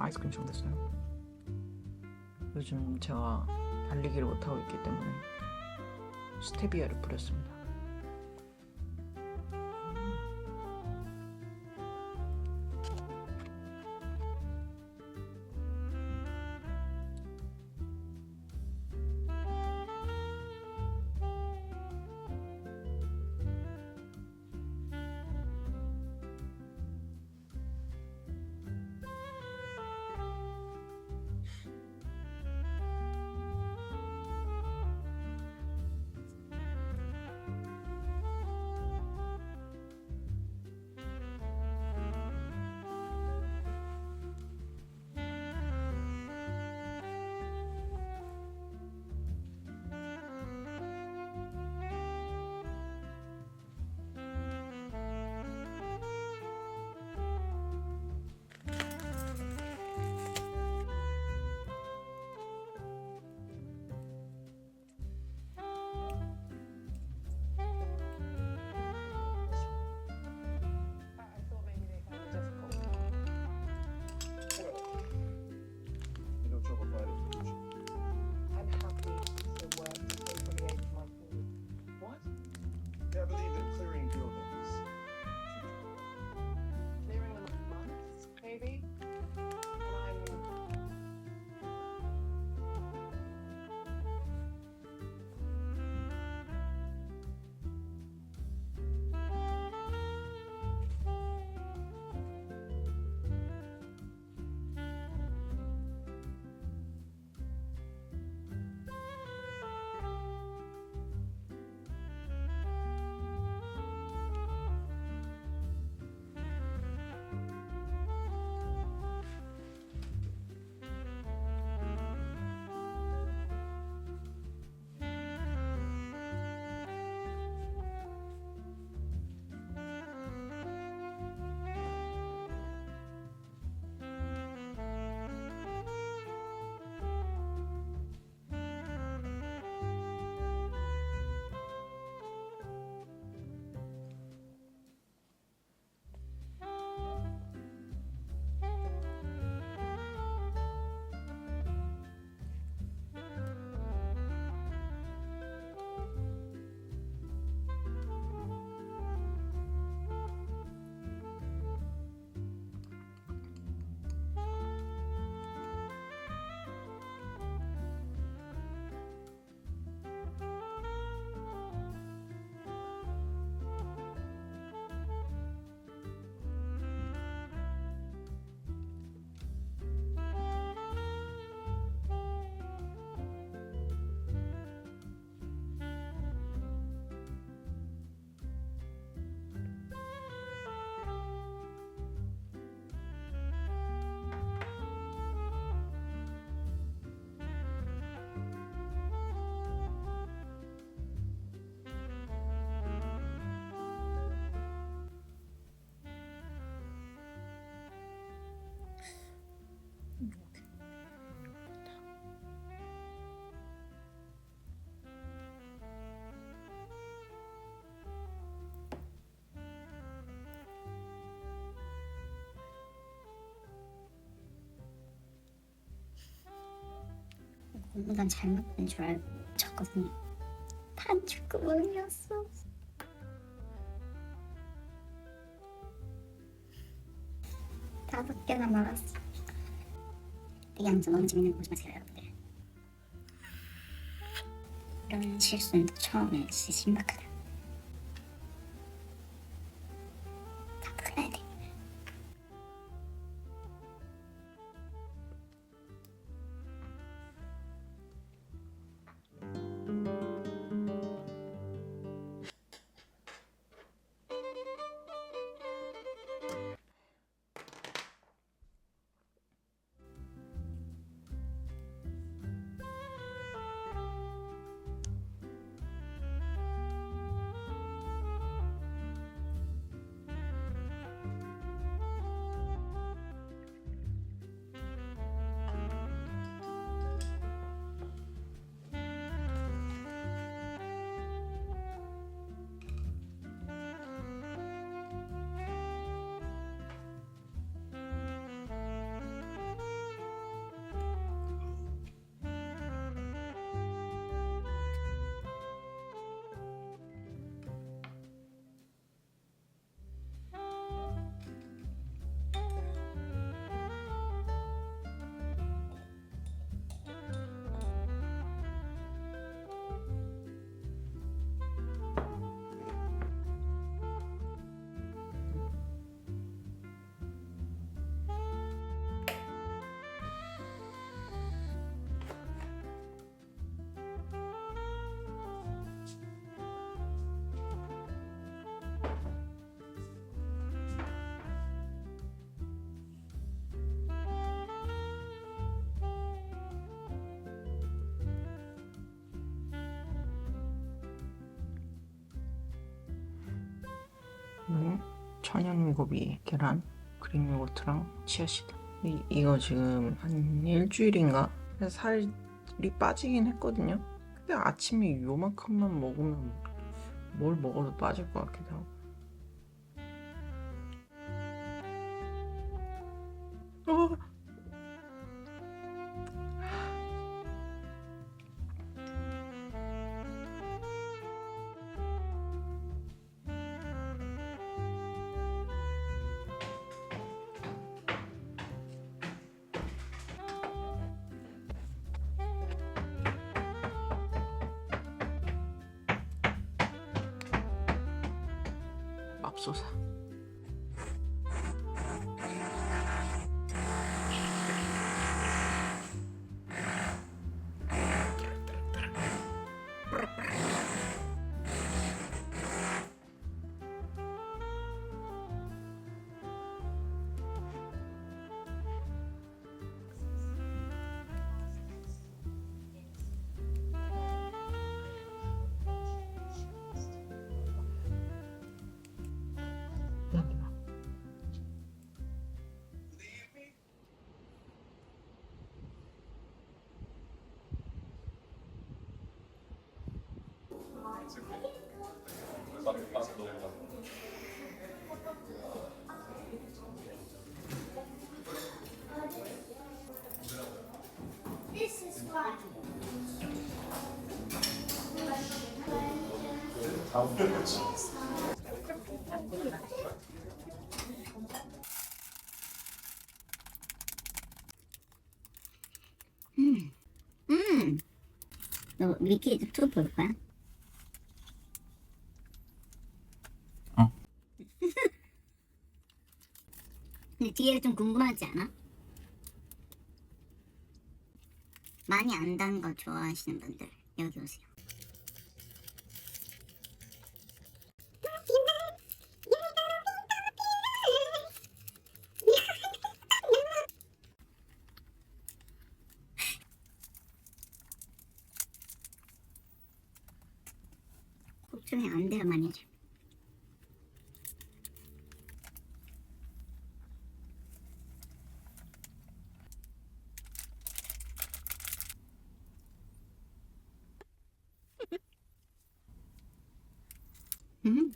아이스크림 정됐어요. 요즘 제가 달리기를 못하고 있기 때문에 스테비아를 뿌렸습니다. I believe in clearing buildings. Clearing them of months, maybe. And 난 잘못된 줄 알고 쳤거든요. 반죽구멍이었어. 다섯 개나 말았어. 되게 아무튼 너무 재밌는 거 보지 마세요, 여러분들. 이런 실수는 처음에 진짜 신박하다. 다 풀어야 돼. 천연고비 계란 그릭 요거트랑 치아씨드. 이거 지금 한 일주일인가 살이 빠지긴 했거든요. 근데 아침에 요만큼만 먹으면 뭘 먹어도 빠질 것 같기도 하고. 어. 맙소사. 너 위키 유튜브 볼 거야? 어. 근데 뒤에 좀 궁금하지 않아? 많이 안다는 거 좋아하시는 분들 여기 오세요. 걱정이 안 돼요, 말이죠. 음.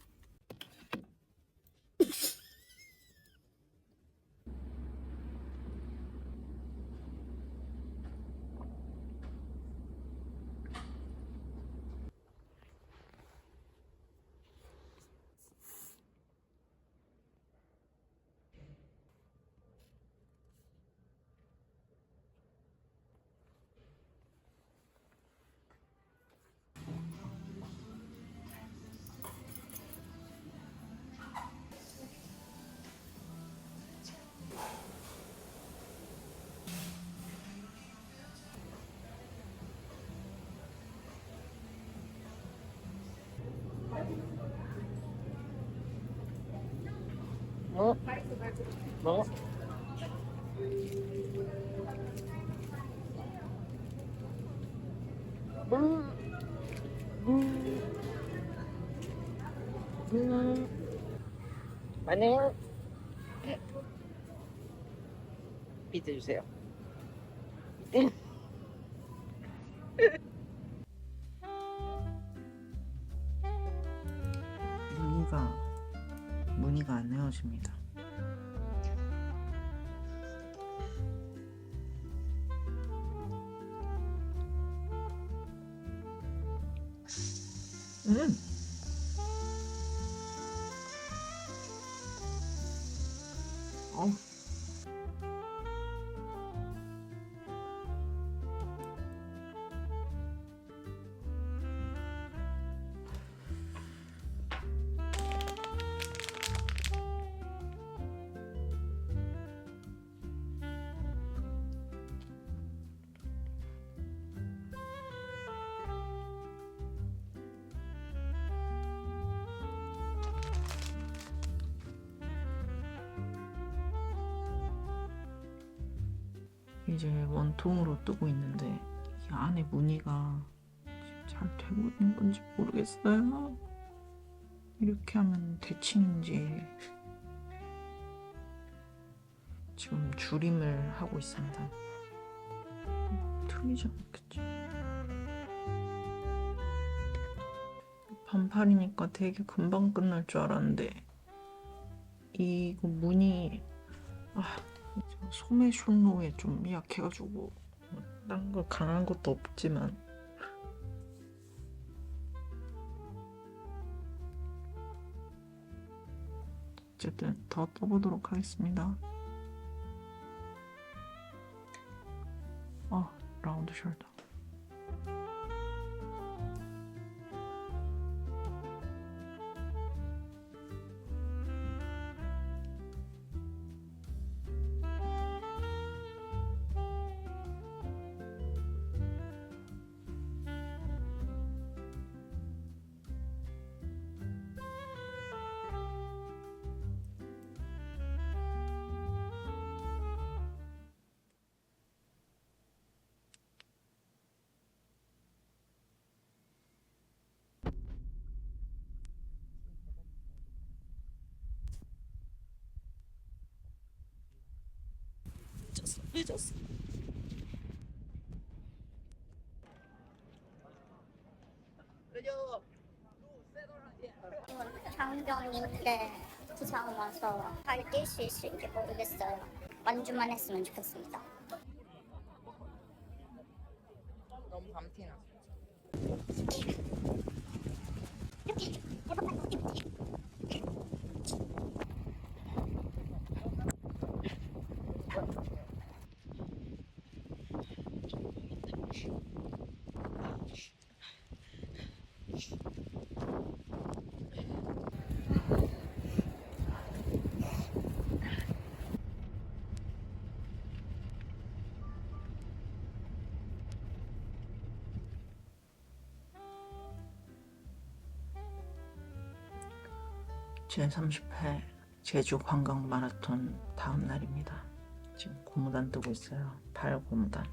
뭐? 뭐? 안녕. 비트 주세요. 무늬가 안 헤어집니다. 어. 이제 원통으로 뜨고 있는데 이 안에 무늬가 지금 잘 되고 있는 건지 모르겠어요. 이렇게 하면 대칭인지 지금 줄임을 하고 있습니다. 틀리지 않겠지? 반팔이니까 되게 금방 끝날 줄 알았는데 이거 무늬 소매 숄로에 좀 약해가지고 딴 거 강한 것도 없지만 어쨌든 더 떠보도록 하겠습니다. 라운드 숄더. 늦었어. 장병님께 부상 와서 잘 뛸 수 있을지 모르겠어요. 완주만 했으면 좋겠습니다. 너무 밤티나. 제30회 제주 관광 마라톤 다음 날입니다. 지금 고무단 뜨고 있어요. 발 고무단.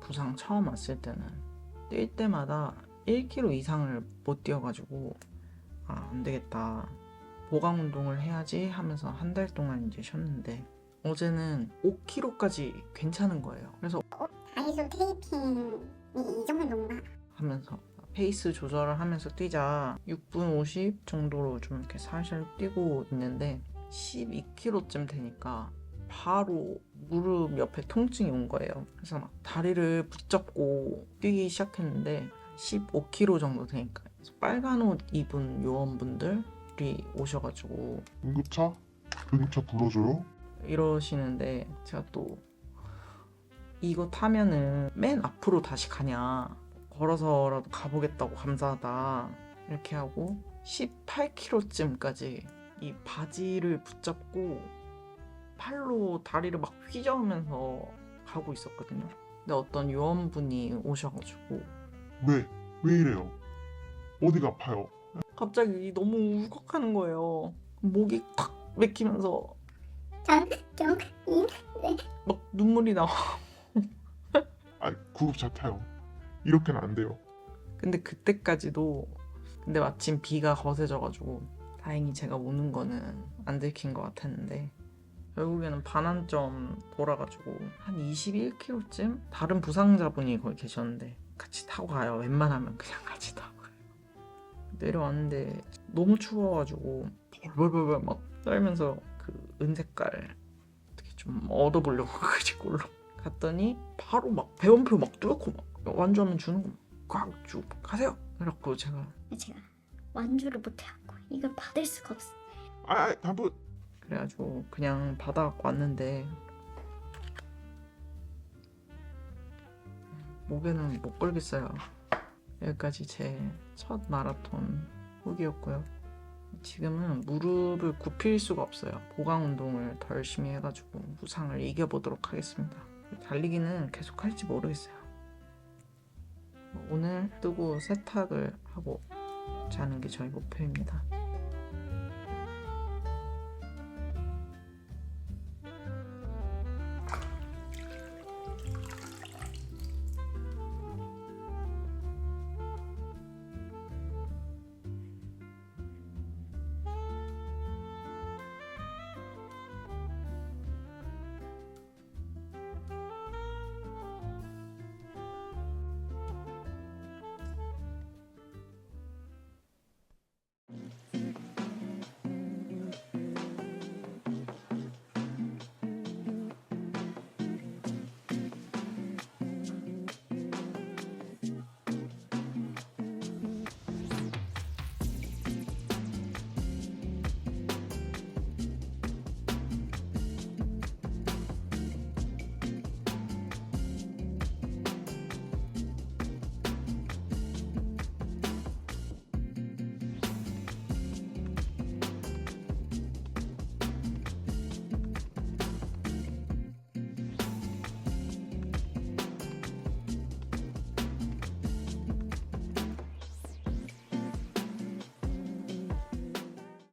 부상 처음 왔을 때는 뛸 때마다 1km 이상을 못 뛰어가지고 안 되겠다. 보강 운동을 해야지 하면서 한 달 동안 이제 쉬었는데 어제는 5km까지 괜찮은 거예요. 그래서 아이소 테이핑이 이 정도인가? 하면서 페이스 조절을 하면서 뛰자 6분 50 정도로 좀 이렇게 살살 뛰고 있는데 12km쯤 되니까 바로 무릎 옆에 통증이 온 거예요. 그래서 막 다리를 붙잡고 뛰기 시작했는데 15km 정도 되니까 빨간 옷 입은 요원분들이 오셔가지고 응급차? 응급차 불러줘요? 이러시는데 제가 또 이거 타면은 맨 앞으로 다시 가냐, 걸어서라도 가보겠다고 감사하다 이렇게 하고 18km쯤까지 이 바지를 붙잡고 팔로 다리를 막 휘저으면서 가고 있었거든요. 근데 어떤 요원분이 오셔가지고 왜 이래요? 어디가 아파요? 갑자기 너무 울컥하는 거예요. 목이 콱 막히면서 막 눈물이 나와. 구급차 타요. 이렇게는 안 돼요. 근데 그때까지도 근데 마침 비가 거세져가지고 다행히 제가 오는 거는 안 들킨 것 같았는데 결국에는 반환점 돌아가지고 한 21km쯤 다른 부상자분이 거기 계셨는데 같이 타고 가요. 웬만하면 그냥 같이 타고 가요. 내려왔는데 너무 추워가지고 벌벌벌벌 막 떨면서 그 은색깔 어떻게 좀 얻어보려고 그걸로 갔더니 바로 막 배원표 막 뚫고 막 완주하면 주는 거 꽉 쭉 가세요. 그래갖고 제가 완주를 못해갖고 이걸 받을 수가 없어. 한번 그래가지고 그냥 받아갖고 왔는데 목에는 못 걸겠어요. 여기까지 제 첫 마라톤 후기였고요. 지금은 무릎을 굽힐 수가 없어요. 보강 운동을 더 열심히 해가지고 부상을 이겨보도록 하겠습니다. 달리기는 계속 할지 모르겠어요. 오늘 뜨고 세탁을 하고 자는 게 저희 목표입니다.